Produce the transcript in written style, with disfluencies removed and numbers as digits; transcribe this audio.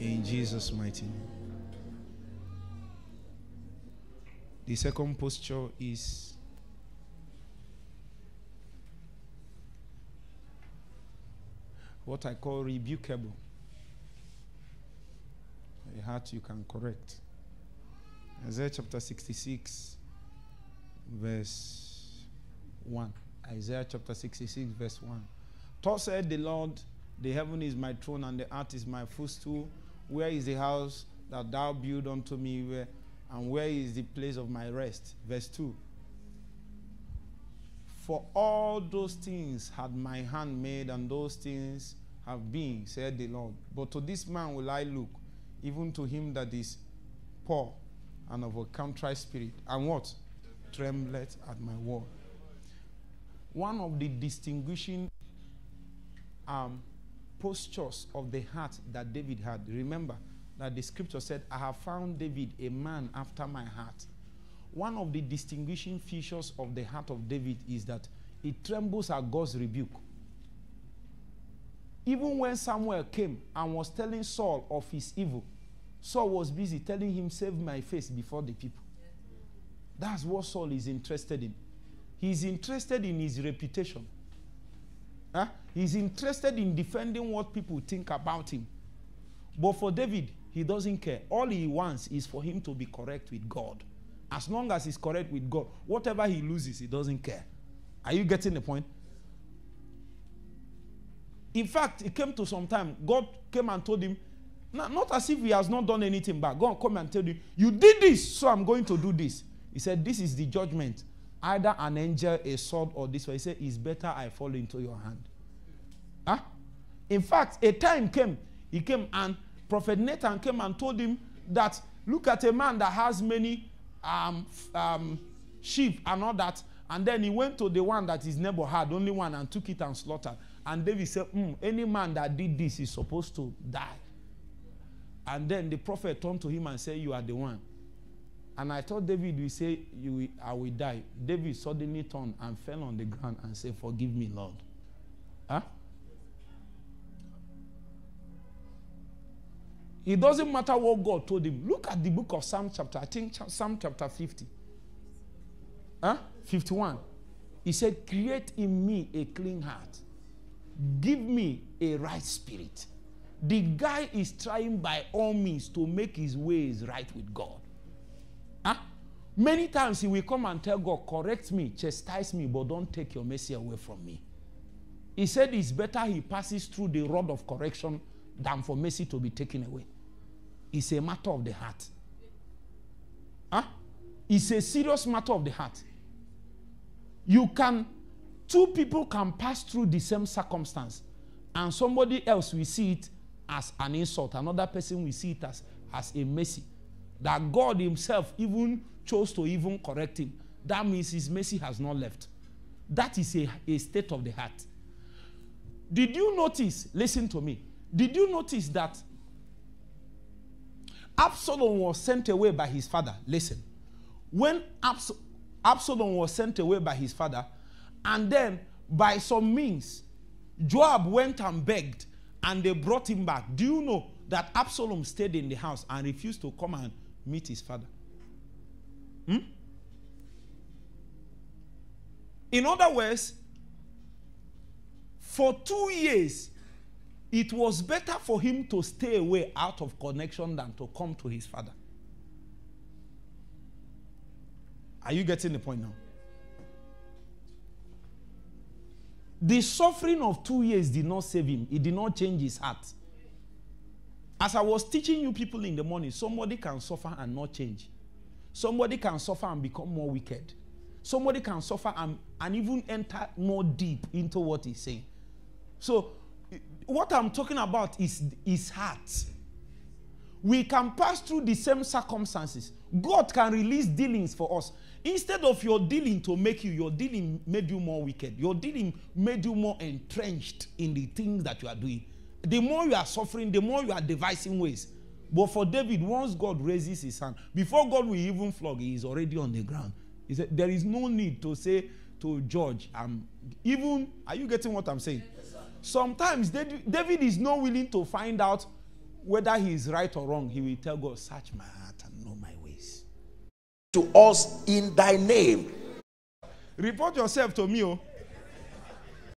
In Jesus' mighty name. The second posture is what I call rebukable. A heart you can correct. Isaiah chapter 66, verse 1. Isaiah chapter 66, verse 1. Thus said the Lord, the heaven is my throne and the earth is my footstool. Where is the house that thou build unto me? And where is the place of my rest? Verse 2. For all those things had my hand made, and those things have been, said the Lord. But to this man will I look, even to him that is poor and of a contrite spirit, and what? Trembleth at my word. One of the distinguishing postures of the heart that David had. Remember that the scripture said, I have found David a man after my heart. One of the distinguishing features of the heart of David is that it trembles at God's rebuke. Even when Samuel came and was telling Saul of his evil, Saul was busy telling him, save my face before the people. That's what Saul is interested in. He's interested in his reputation. He's interested in defending what people think about him. But for David, he doesn't care. All he wants is for him to be correct with God. As long as he's correct with God, whatever he loses, he doesn't care. Are you getting the point? In fact, it came to some time, God came and told him, not as if he has not done anything bad. God come and tell you, you did this, so I'm going to do this. He said, this is the judgment. Either an angel, a sword, or this way. He said, it's better I fall into your hand. In fact, a time came, he came and Prophet Nathan came and told him that, look at a man that has many sheep and all that. And then he went to the one that his neighbor had, only one, and took it and slaughtered. And David said, any man that did this is supposed to die. And then the prophet turned to him and said, you are the one. And I thought David will say, I will die. David suddenly turned and fell on the ground and said, forgive me, Lord. It doesn't matter what God told him. Look at the book of Psalm chapter, I think Psalm chapter 50. 51. He said, create in me a clean heart. Give me a right spirit. The guy is trying by all means to make his ways right with God. Many times he will come and tell God, correct me, chastise me, but don't take your mercy away from me. He said it's better he passes through the rod of correction than for mercy to be taken away. It's a matter of the heart. It's a serious matter of the heart. Two people can pass through the same circumstance, and somebody else will see it as an insult. Another person will see it as a mercy. That God himself even chose to even correct him. That means his mercy has not left. That is a state of the heart. Did you notice, listen to me, did you notice that Absalom was sent away by his father? Listen. When Absalom was sent away by his father, and then by some means, Joab went and begged, and they brought him back. Do you know that Absalom stayed in the house and refused to come and meet his father? In other words, for 2 years, it was better for him to stay away out of connection than to come to his father. Are you getting the point now? The suffering of 2 years did not save him. It did not change his heart. As I was teaching you people in the morning, somebody can suffer and not change. Somebody can suffer and become more wicked. Somebody can suffer and even enter more deep into what he's saying. So, what I'm talking about is heart. We can pass through the same circumstances. God can release dealings for us. Instead of your dealing to make you, your dealing made you more wicked. Your dealing made you more entrenched in the things that you are doing. The more you are suffering, the more you are devising ways. But for David, once God raises his hand, before God will even flog, he is already on the ground. He said, there is no need to say to judge. Are you getting what I'm saying? Yes, sometimes David is not willing to find out whether he is right or wrong, he will tell God, search my heart and know my ways. To us in thy name. Report yourself to me. Oh.